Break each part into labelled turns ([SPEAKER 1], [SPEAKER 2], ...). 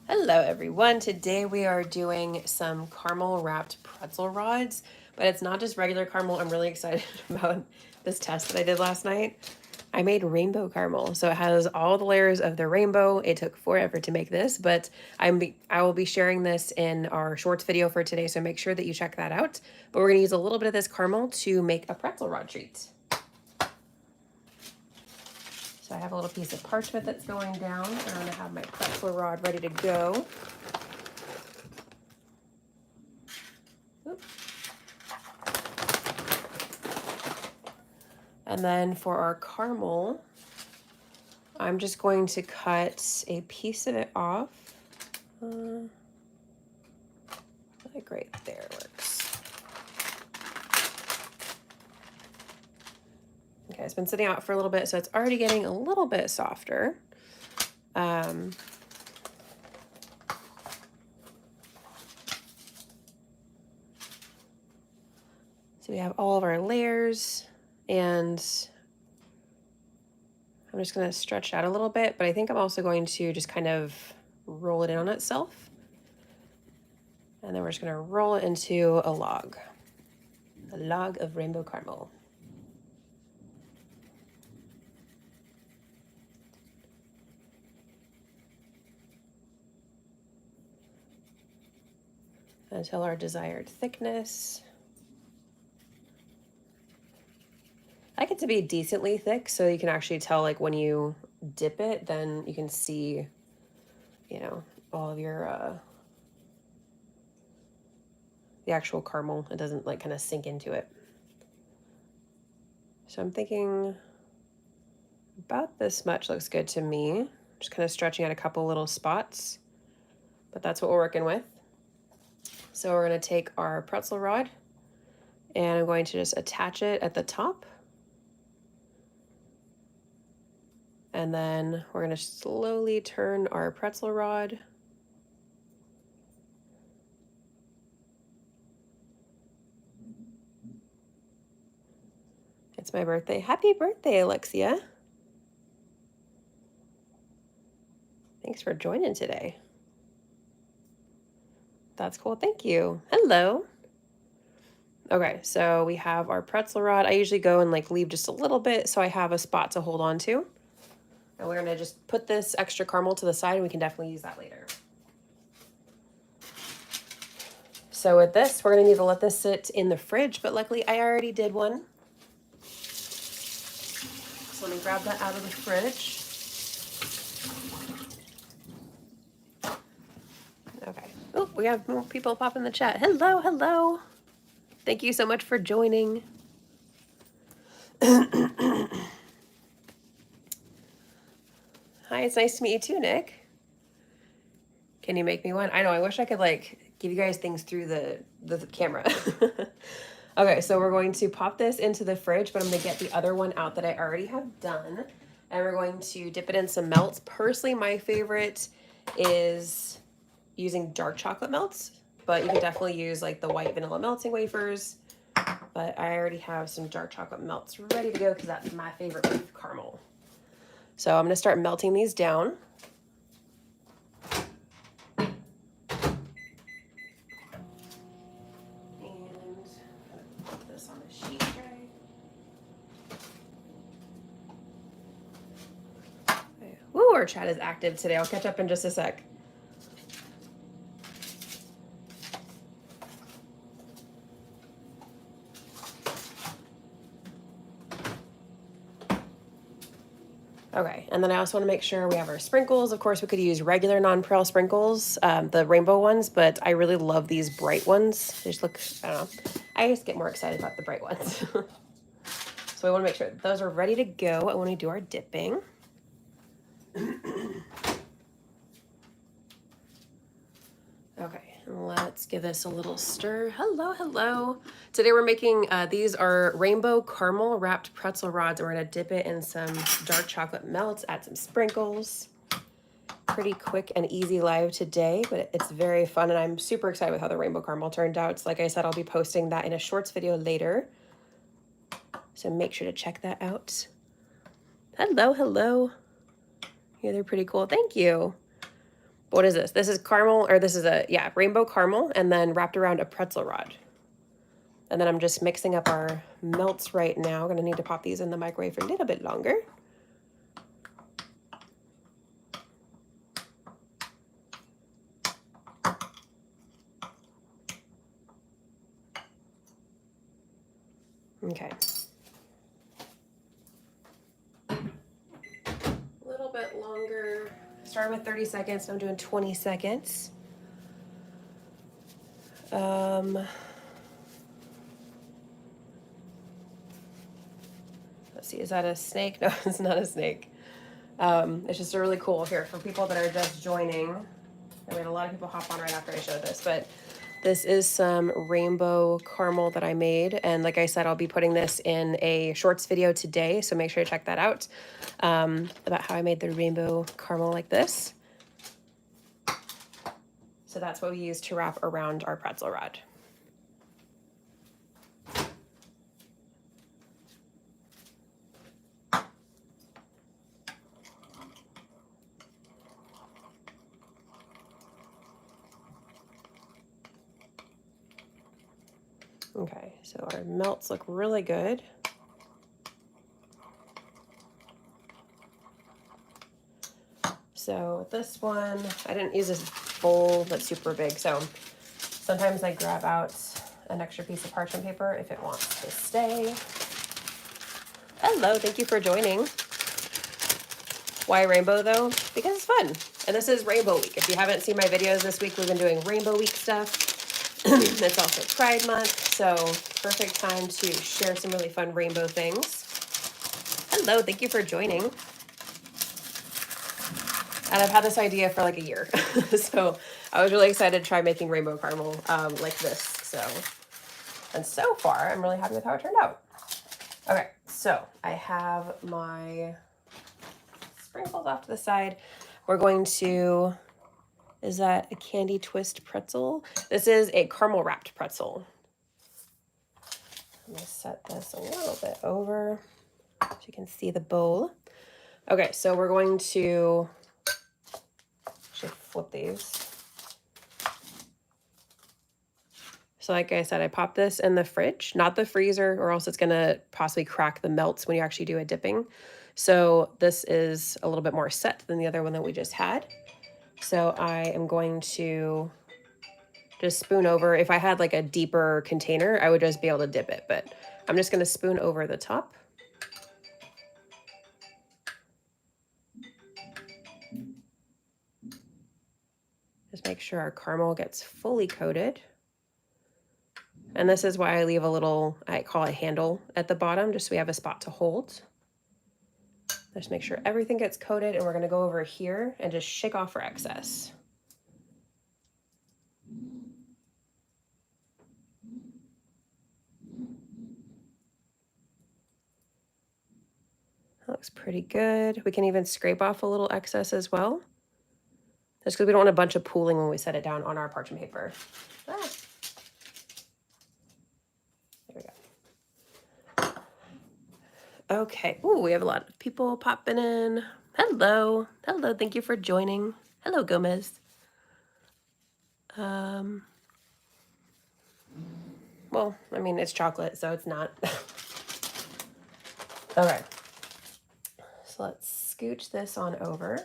[SPEAKER 1] Hello everyone, today we are doing some caramel wrapped pretzel rods, but it's not just regular caramel. I'm really excited about this test that I did last night. I made rainbow caramel, so it has all the layers of the rainbow. It took forever to make this, but I will be sharing this in our shorts video for today, so make sure that you check that out. But we're gonna use a little bit of this caramel to make a pretzel rod treat. So I have a little piece of parchment that's going down, and I'm gonna have my pretzel rod ready to go. And then for our caramel, I'm just going to cut a piece of it off. Like right there works. Okay, it's been sitting out for a little bit, so it's already getting a little bit softer. So we have all of our layers, and I'm just going to stretch out a little bit, but I think I'm also going to just kind of roll it in on itself. And then we're just going to roll it into a log of rainbow caramel. Until our desired thickness. I like it to be decently thick so you can actually tell, like, when you dip it, then you can see, you know, all of your, the actual caramel. It doesn't, like, kind of sink into it. So I'm thinking about this much looks good to me. Just kind of stretching out a couple little spots, but that's what we're working with. So we're going to take our pretzel rod, and I'm going to just attach it at the top. And then we're going to slowly turn our pretzel rod. It's my birthday. Happy birthday, Alexia. Thanks for joining today. That's cool. Thank you. Hello. Okay, so we have our pretzel rod. I usually go and like leave just a little bit so I have a spot to hold on to. And we're gonna just put this extra caramel to the side, and we can definitely use that later. So with this, we're gonna need to let this sit in the fridge, but luckily I already did one. So let me grab that out of the fridge. Okay. Oh, we have more people pop in the chat. Hello, hello. Thank you so much for joining. Hi, it's nice to meet you too, Nick. Can you make me one? I know, I wish I could like give you guys things through the camera. Okay, so we're going to pop this into the fridge, but I'm gonna get the other one out that I already have done. And we're going to dip it in some melts. Personally, my favorite is using dark chocolate melts, but you can definitely use like the white vanilla melting wafers. But I already have some dark chocolate melts ready to go because that's my favorite with caramel. So I'm gonna start melting these down. Woo, our chat is active today. I'll catch up in just a sec. Okay, and then I also want to make sure we have our sprinkles. Of course, we could use regular non-pearl sprinkles, the rainbow ones, but I really love these bright ones. They just look, I don't know. I just get more excited about the bright ones. So we want to make sure that those are ready to go when we do our dipping. Okay, let's give this a little stir. Hello, hello. Today we're making, these are rainbow caramel wrapped pretzel rods, and we're gonna dip it in some dark chocolate melts, add some sprinkles. Pretty quick and easy live today, but it's very fun, and I'm super excited with how the rainbow caramel turned out. So like I said, I'll be posting that in a shorts video later. So make sure to check that out. Hello, hello. Yeah, they're pretty cool. Thank you. what is this? This is caramel, or this is yeah, rainbow caramel, and then wrapped around a pretzel rod. And then I'm just mixing up our melts right now. Gonna need to pop these in the microwave for a little bit longer. Okay. A little bit longer. Started with 30 seconds, I'm doing 20 seconds. Let's see, is that a snake? No, it's not a snake. It's just really cool here for people that are just joining. And we had a lot of people hop on right after I showed this, but this is some rainbow caramel that I made. And like I said, I'll be putting this in a shorts video today, so make sure to check that out, about how I made the rainbow caramel like this. So that's what we use to wrap around our pretzel rod. Okay, so our melts look really good. So with this one, I didn't use this bowl that's super big, so sometimes I grab out an extra piece of parchment paper if it wants to stay. Hello, thank you for joining. Why rainbow though? Because it's fun. And this is Rainbow Week. If you haven't seen my videos this week, we've been doing Rainbow Week stuff. It's also Pride Month, so perfect time to share some really fun rainbow things. Hello, thank you for joining. And I've had this idea for like a year. So I was really excited to try making rainbow caramel like this. And so far, I'm really happy with how it turned out. Okay, so I have my sprinkles off to the side. We're going to, is that a candy twist pretzel? This is a caramel wrapped pretzel. I'm gonna set this a little bit over so you can see the bowl. Okay, so we're going to actually flip these. So like I said, I pop this in the fridge, not the freezer, or else it's gonna possibly crack the melts when you actually do a dipping. So this is a little bit more set than the other one that we just had. So I am going to just spoon over. If I had like a deeper container, I would just be able to dip it, but I'm just gonna spoon over the top. Just make sure our caramel gets fully coated. And this is why I leave a little, I call it handle at the bottom, just so we have a spot to hold. Just make sure everything gets coated, and we're gonna go over here and just shake off our excess. That looks pretty good. We can even scrape off a little excess as well, just because we don't want a bunch of pooling when we set it down on our parchment paper. Ah. There we go. Okay. Ooh, we have a lot of people popping in. Hello. Hello. Thank you for joining. Hello, Gomez. Well, I mean, it's chocolate, so it's not. Okay. So let's scooch this on over.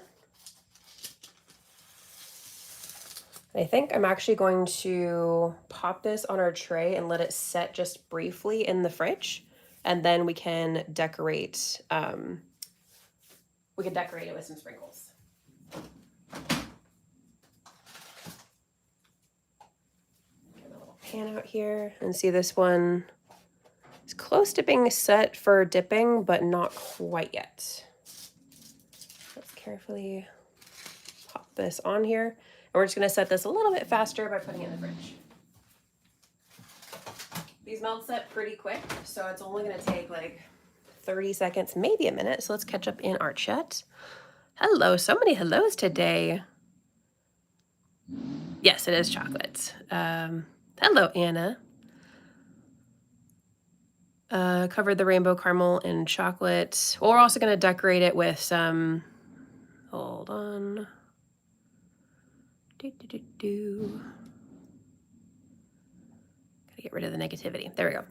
[SPEAKER 1] I think I'm actually going to pop this on our tray and let it set just briefly in the fridge, and then we can decorate. We can decorate it with some sprinkles. Get a little pan out here, and see this one is close to being set for dipping, but not quite yet. Let's carefully pop this on here, and we're just going to set this a little bit faster by putting it in the fridge. These melt set pretty quick, so it's only going to take like 30 seconds, maybe a minute. So let's catch up in our chat. Hello, so many hellos today. Yes, it is chocolate. Hello, Anna. Covered the rainbow caramel in chocolate. Well, we're also going to decorate it with some, hold on. Gotta get rid of the negativity. There we go.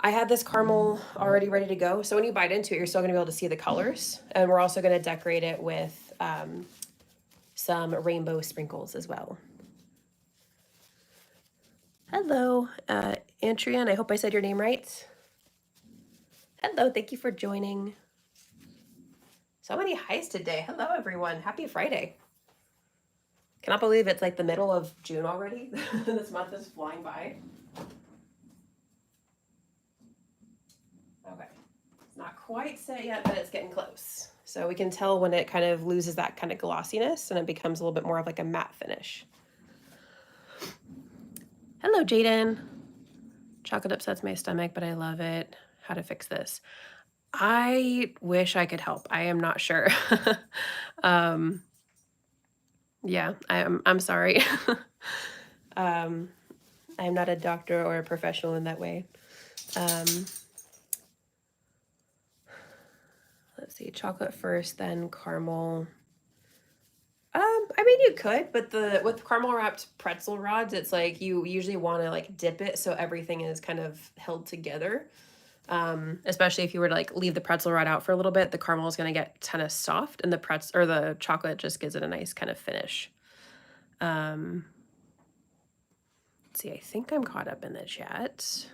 [SPEAKER 1] I had this caramel already ready to go. So when you bite into it, you're still gonna be able to see the colors. And we're also gonna decorate it with some rainbow sprinkles as well. Hello, Antrian. I hope I said your name right. Hello, thank you for joining. So many highs today. Hello, everyone. Happy Friday. Cannot believe it's like the middle of June already. This month is flying by. Okay. It's not quite set yet, but it's getting close. So we can tell when it kind of loses that kind of glossiness and it becomes a little bit more of like a matte finish. Hello, Jaden. Chocolate upsets my stomach, but I love it. How to fix this? I wish I could help. I am not sure. Yeah, I'm sorry. I'm not a doctor or a professional in that way. Let's see, chocolate first, then caramel. I mean, you could, but with caramel wrapped pretzel rods, it's like you usually want to like dip it so everything is kind of held together. Especially if you were to like leave the pretzel rod out for a little bit, the caramel is going to get kind of soft, and the chocolate just gives it a nice kind of finish. Let's see, I think I'm caught up in the chat.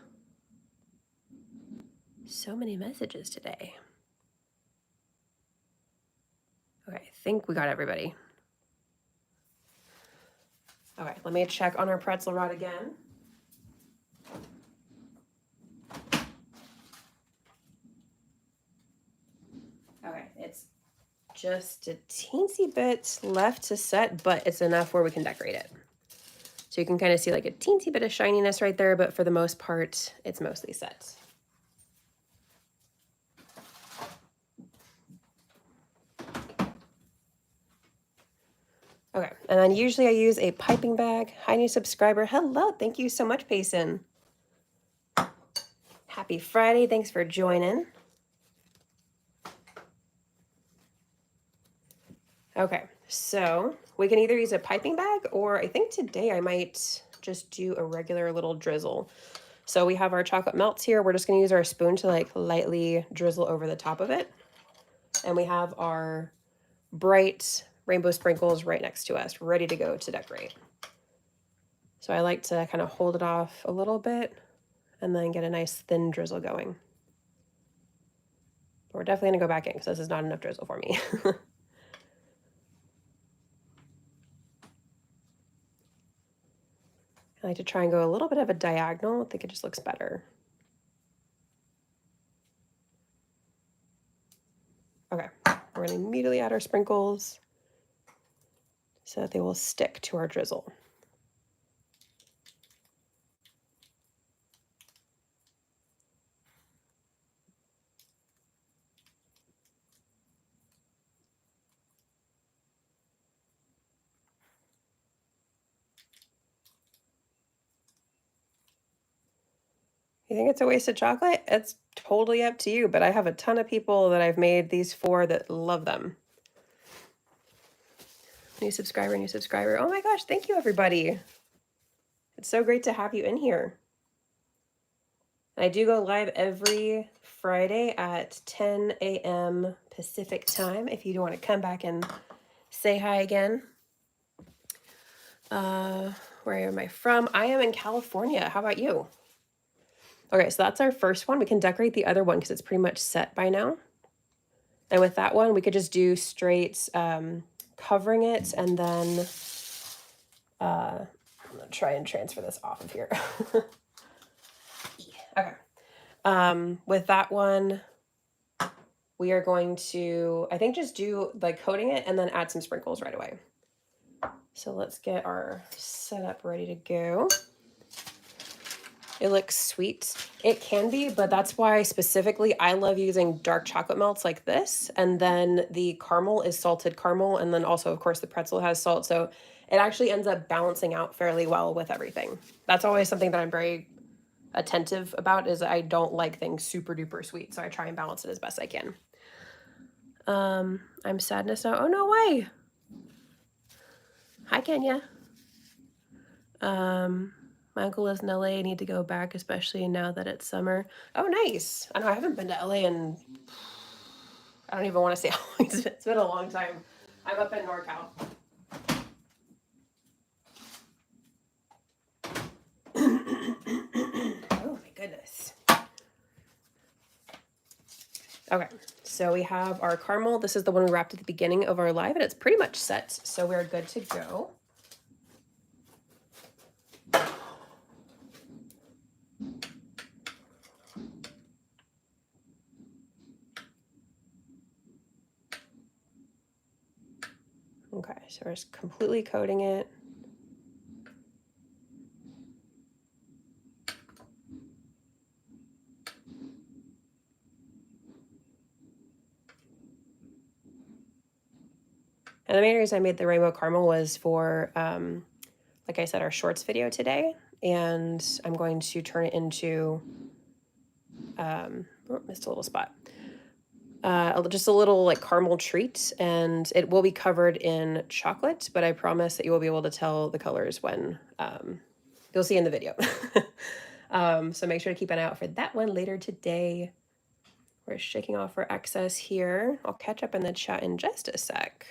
[SPEAKER 1] So many messages today. Okay, I think we got everybody. Okay, let me check on our pretzel rod again. Okay, it's just a teensy bit left to set, but it's enough where we can decorate it. So you can kind of see like a teensy bit of shininess right there, but for the most part, it's mostly set. Okay, and then usually I use a piping bag. Hi, new subscriber. Hello, thank you so much, Payson. Happy Friday, thanks for joining. Okay, so we can either use a piping bag, or I think today I might just do a regular little drizzle. So we have our chocolate melts here. We're just gonna use our spoon to like lightly drizzle over the top of it. And we have our bright rainbow sprinkles right next to us, ready to go to decorate. So I like to kind of hold it off a little bit and then get a nice thin drizzle going. But we're definitely gonna go back in because this is not enough drizzle for me. I like to try and go a little bit of a diagonal. I think it just looks better. Okay, we're gonna immediately add our sprinkles so that they will stick to our drizzle. You think it's a waste of chocolate? It's totally up to you, but I have a ton of people that I've made these for that love them. New subscriber, new subscriber. Oh my gosh, thank you, everybody. It's so great to have you in here. I do go live every Friday at 10 a.m. Pacific time if you want to come back and say hi again. Where am I from? I am in California. How about you? Okay, so that's our first one. We can decorate the other one because it's pretty much set by now. And with that one, we could just do straight covering it, and then I'm gonna try and transfer this off of here. Okay. With that one, we are going to, I think, just do like coating it and then add some sprinkles right away. So let's get our setup ready to go. It looks sweet. It can be, but that's why specifically I love using dark chocolate melts like this. And then the caramel is salted caramel. And then also, of course, the pretzel has salt. So it actually ends up balancing out fairly well with everything. That's always something that I'm very attentive about, is I don't like things super duper sweet. So I try and balance it as best I can. I'm sadness now. Oh, no way. Hi, Kenya. My uncle lives in LA. I need to go back, especially now that it's summer. Oh, nice. I know I haven't been to LA in, I don't even want to say how long. It's been a long time. I'm up in NorCal. Oh my goodness. Okay, so we have our caramel. This is the one we wrapped at the beginning of our live, and it's pretty much set, so we're good to go. Okay, so we're just completely coating it. And the main reason I made the rainbow caramel was for, like I said, our shorts video today. And I'm going to turn it into, missed a little spot. Just a little like caramel treat, and it will be covered in chocolate, but I promise that you will be able to tell the colors when you'll see in the video. So make sure to keep an eye out for that one later today. We're shaking off our excess here. I'll catch up in the chat in just a sec.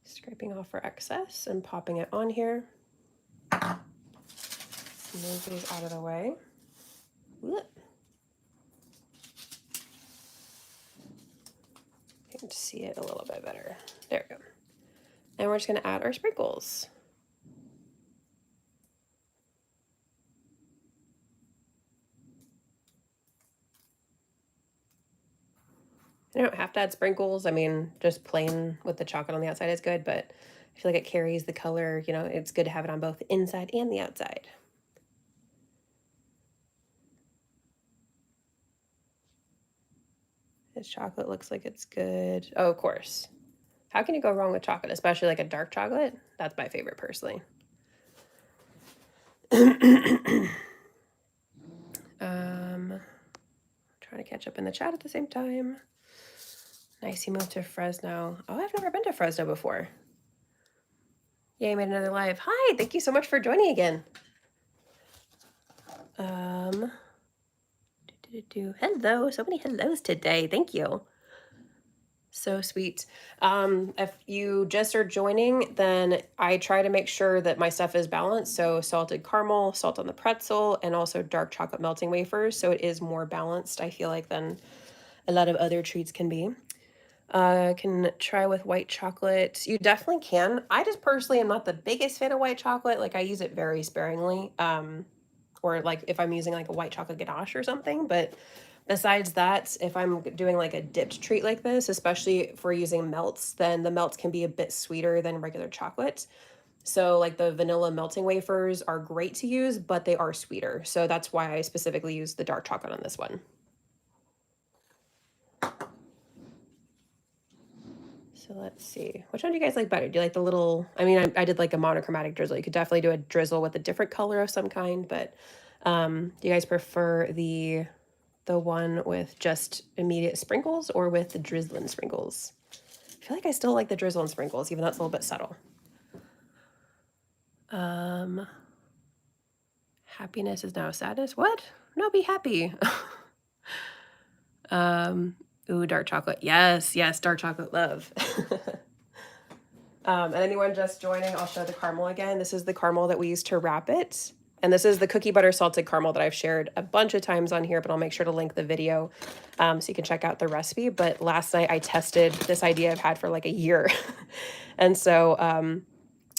[SPEAKER 1] Scraping off our excess and popping it on here. Move these out of the way. Whoop. You can see it a little bit better. There we go. And we're just going to add our sprinkles. You don't have to add sprinkles. I mean, just plain with the chocolate on the outside is good, but I feel like it carries the color. You know, it's good to have it on both the inside and the outside. This chocolate looks like it's good. Oh, of course. How can you go wrong with chocolate, especially like a dark chocolate? That's my favorite personally. Trying to catch up in the chat at the same time. Nice, you moved to Fresno. Oh, I've never been to Fresno before. Yay, made another live. Hi, thank you so much for joining again. Hello, so many hellos today. Thank you. So sweet. If you just are joining, then I try to make sure that my stuff is balanced. So salted caramel, salt on the pretzel, and also dark chocolate melting wafers. So it is more balanced, I feel like, than a lot of other treats can be. Can try with white chocolate. You definitely can. I just personally am not the biggest fan of white chocolate. Like I use it very sparingly. Or like if I'm using like a white chocolate ganache or something. But besides that, if I'm doing like a dipped treat like this, especially if we're using melts, then the melts can be a bit sweeter than regular chocolate. So like the vanilla melting wafers are great to use, but they are sweeter. So that's why I specifically use the dark chocolate on this one. So let's see. Which one do you guys like better? Do you like the little, I mean, I did like a monochromatic drizzle. You could definitely do a drizzle with a different color of some kind, but do you guys prefer the one with just immediate sprinkles or with the drizzling sprinkles? I feel like I still like the drizzle and sprinkles, even though it's a little bit subtle. Happiness is now sadness. What? No, be happy. Ooh, dark chocolate. Yes, yes, dark chocolate love. And anyone just joining, I'll show the caramel again. This is the caramel that we used to wrap it. And this is the cookie butter salted caramel that I've shared a bunch of times on here, but I'll make sure to link the video so you can check out the recipe. But last night I tested this idea I've had for like a year. And so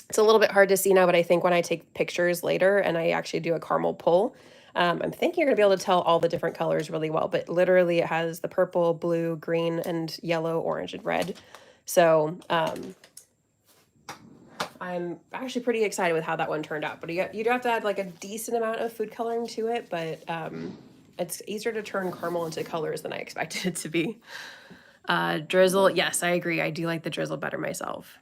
[SPEAKER 1] it's a little bit hard to see now, but I think when I take pictures later and I actually do a caramel pull, I'm thinking you're gonna be able to tell all the different colors really well, but literally it has the purple, blue, green, and yellow, orange, and red. So I'm actually pretty excited with how that one turned out, but you do have to add like a decent amount of food coloring to it, but it's easier to turn caramel into colors than I expected it to be. Drizzle, yes, I agree. I do like the drizzle better myself.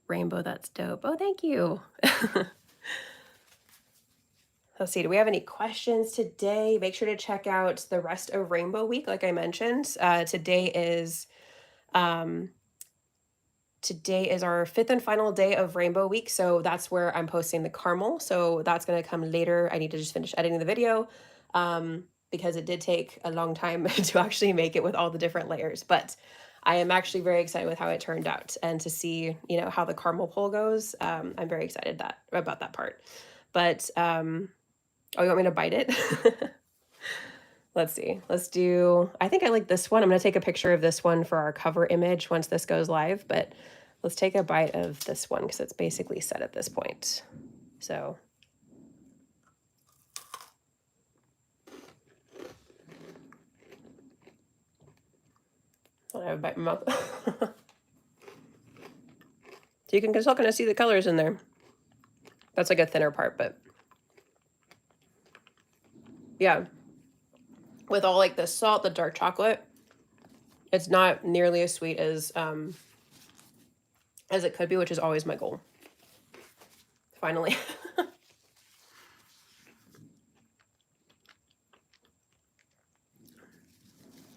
[SPEAKER 1] Rainbow, that's dope. Oh, thank you. let's see, do we have any questions today? Make sure to check out the rest of Rainbow Week, like I mentioned. Um, today is our 5th and final day of Rainbow Week, so that's where I'm posting the caramel. So that's going to come later. I need to just finish editing the video because it did take a long time to actually make it with all the different layers. But I am actually very excited with how it turned out, and to see, you know, how the caramel pull goes. I'm very excited about that part. But oh, you want me to bite it? Let's see. Let's do, I think I like this one. I'm going to take a picture of this one for our cover image once this goes live, but let's take a bite of this one because it's basically set at this point. So I have a bite in my mouth. So you can still kind of see the colors in there. That's like a thinner part, but yeah. With all like the salt, the dark chocolate, it's not nearly as sweet as it could be, which is always my goal. Finally.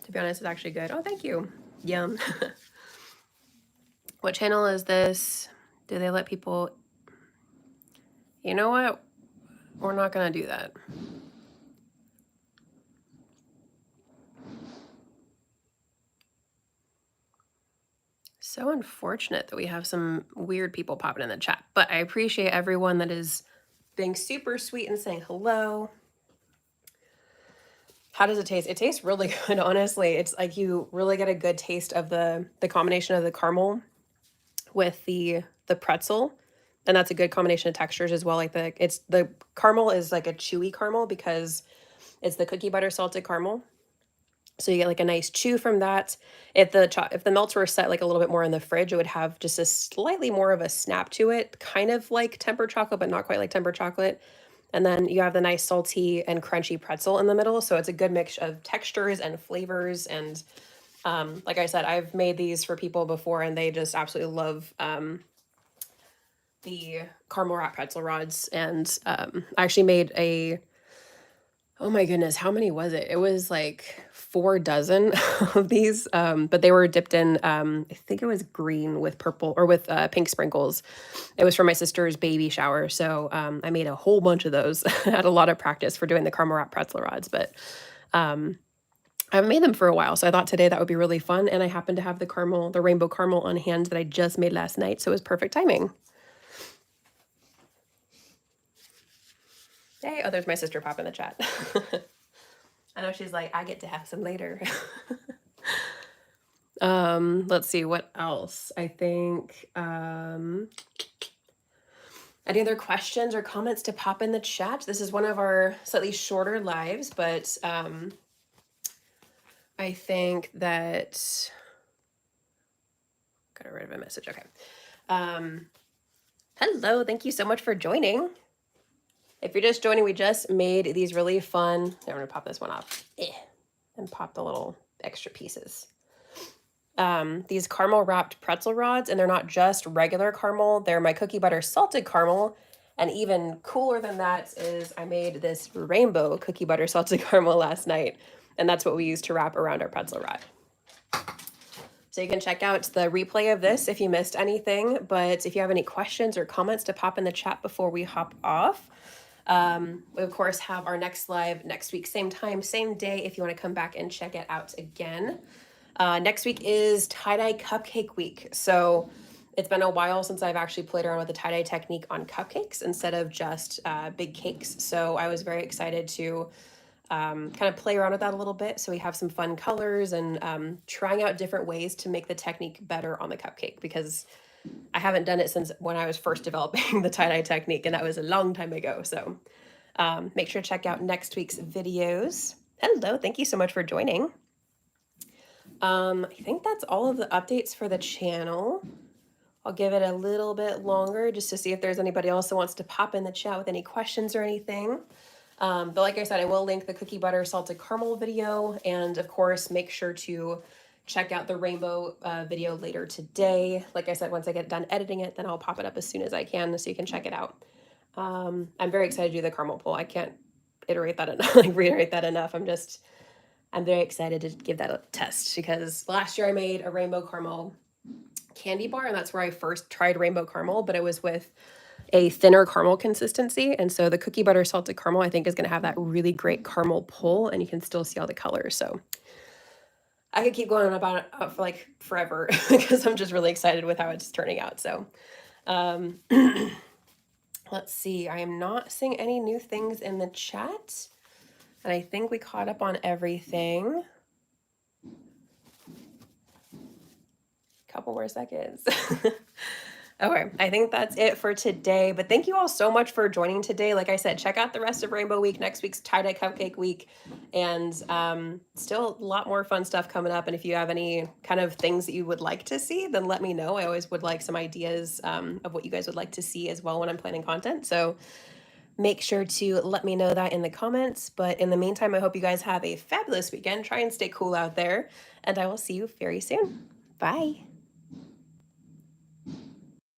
[SPEAKER 1] To be honest, it's actually good. Oh, thank you. Yum. What channel is this? Do they let people? You know what? We're not gonna do that. So unfortunate that we have some weird people popping in the chat, but I appreciate everyone that is being super sweet and saying hello. How does it taste? It tastes really good, honestly. It's like you really get a good taste of the combination of the caramel with the pretzel, and that's a good combination of textures as well. Like the caramel is like a chewy caramel because it's the cookie butter salted caramel. So you get like a nice chew from that. If the melts were set like a little bit more in the fridge, it would have just a slightly more of a snap to it, kind of like tempered chocolate, but not quite like tempered chocolate. And then you have the nice salty and crunchy pretzel in the middle. So it's a good mix of textures and flavors. And like I said, I've made these for people before and they just absolutely love the caramel wrap pretzel rods. And I actually made oh my goodness, how many was it? It was like 4 dozen of these, but they were dipped in, I think it was green with purple or with pink sprinkles. It was for my sister's baby shower, so I made a whole bunch of those. I had a lot of practice for doing the caramel wrap pretzel rods, but I haven't made them for a while, so I thought today that would be really fun, and I happened to have the rainbow caramel on hand that I just made last night, so it was perfect timing. Hey, oh, there's my sister pop in the chat. I know she's like, I get to have some later. Let's see, what else? I think, any other questions or comments to pop in the chat? This is one of our slightly shorter lives, but I think that, got rid of a message, okay. Hello, thank you so much for joining. If you're just joining, we just made these really fun, I'm gonna pop this one off, and pop the little extra pieces. These caramel wrapped pretzel rods, and they're not just regular caramel, they're my cookie butter salted caramel. And even cooler than that is I made this rainbow cookie butter salted caramel last night, and that's what we use to wrap around our pretzel rod. So you can check out the replay of this if you missed anything, but if you have any questions or comments to pop in the chat before we hop off. We of course have our next live next week, same time, same day, if you want to come back and check it out again. Next week is tie-dye cupcake week. So it's been a while since I've actually played around with the tie-dye technique on cupcakes instead of just big cakes. So I was very excited to kind of play around with that a little bit. So we have some fun colors and trying out different ways to make the technique better on the cupcake, because I haven't done it since when I was first developing the tie-dye technique, and that was a long time ago. So make sure to check out next week's videos. Hello, thank you so much for joining. I think that's all of the updates for the channel. I'll give it a little bit longer just to see if there's anybody else that wants to pop in the chat with any questions or anything. But like I said, I will link the cookie butter salted caramel video, and of course, make sure to check out the rainbow video later today. Like I said, once I get done editing it, then I'll pop it up as soon as I can so you can check it out. I'm very excited to do the caramel pull. I can't iterate that enough, like reiterate that enough. I'm very excited to give that a test because last year I made a rainbow caramel candy bar, and that's where I first tried rainbow caramel, but it was with a thinner caramel consistency. And so the cookie butter salted caramel, I think, is going to have that really great caramel pull, and you can still see all the colors. So I could keep going about it for like forever because I'm just really excited with how it's turning out. So um, let's see. I am not seeing any new things in the chat. And I think we caught up on everything. Couple more seconds. Okay, I think that's it for today. But thank you all so much for joining today. Like I said, check out the rest of Rainbow Week. Next week's Tie-Dye Cupcake Week. And still a lot more fun stuff coming up. And if you have any kind of things that you would like to see, then let me know. I always would like some ideas of what you guys would like to see as well when I'm planning content. So make sure to let me know that in the comments. But in the meantime, I hope you guys have a fabulous weekend. Try and stay cool out there. And I will see you very soon. Bye.